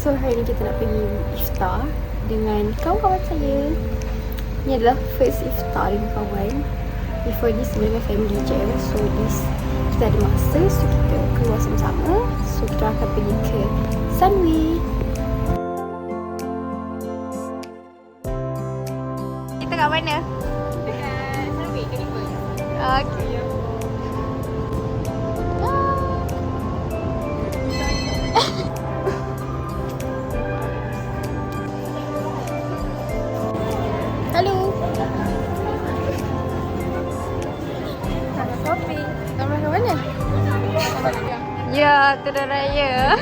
So hari ni kita nak pergi iftar dengan kawan-kawan saya. Ni adalah first iftar dengan kawan. Before this dengan family je. So this kita ada masa, so kita keluar sama-sama. So kita akan pergi ke Sunway. Kita kat mana? Dekat Sunway ke River. Okay. Halo. Shopping. Kamu ke mana? Ya, Tera Raya.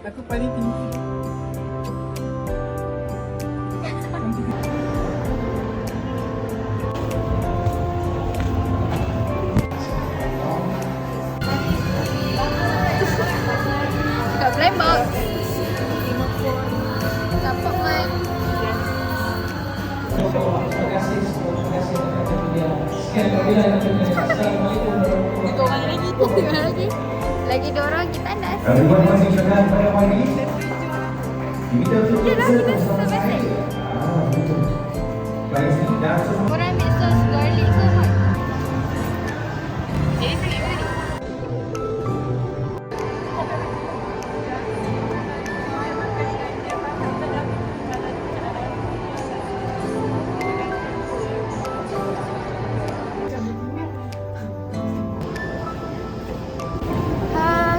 Aku paling tinggi. Kat Blind Box. Dapat main. Tiga orang lagi. Tengok lagi. Lagi 2 orang kita nas. Yelah, kita selesai. Korang ambil sos garlic ke hot? Jadi sakit ke tadi?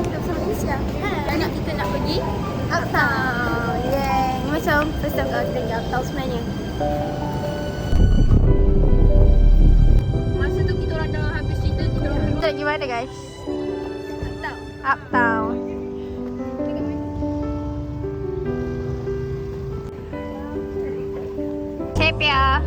Kita bersama Isya. Dan kita nak pergi Uptown. Yeay. Ni macam first time kita pergi Uptown sebenarnya. Masa tu kita orang dah habis cerita, kita orang Kita pergi mana guys? tak. Uptown. Cape ya.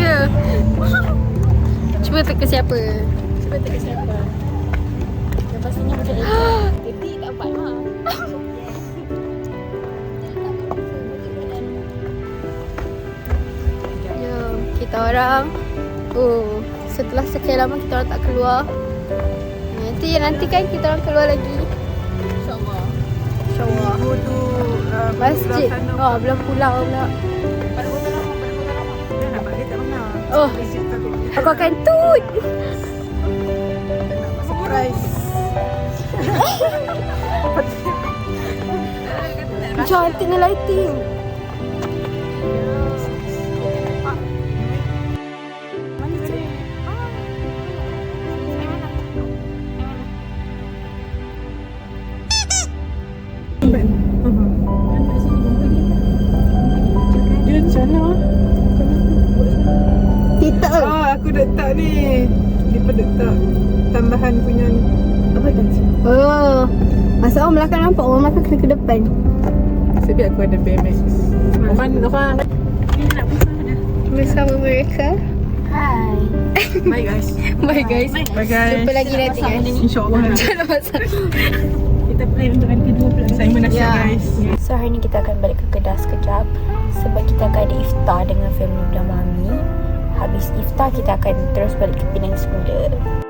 Ya. Cuba teka siapa? Cuba tengok siapa. Yang pastinya macam itu. Ketik tak dapat mah. Ya, kita orang. Oh, setelah sekian lama kita orang tak keluar. Nanti kan kita orang keluar lagi. InsyaAllah. InsyaAllah. Masjid. Oh, belum pulau pula. Pada botol lama, pada botol lama. Dah nampak dia tak pernah. Oh, aku akan tut. Surprise. Cantiknya lighting. Dia macam mana? Kita. Oh, aku dah letak ni. Dia pada letak tambahan punya ni. Apa kan? Oh. Masa orang belakang nampak, orang belakang kena ke depan. Sebab aku ada BMX. Orang Bersama mereka. Hai. Bye guys. Bye guys. Bye guys. Jumpa lagi nanti guys. InsyaAllah. Jangan pasal. Kita plan untuk hari kedua pula. Saya menasihat Ya. guys. So hari ni kita akan balik ke Kedah sekejap. Sebab kita akan ada iftar dengan family belah mami. Habis iftar kita akan terus balik ke Penang semula.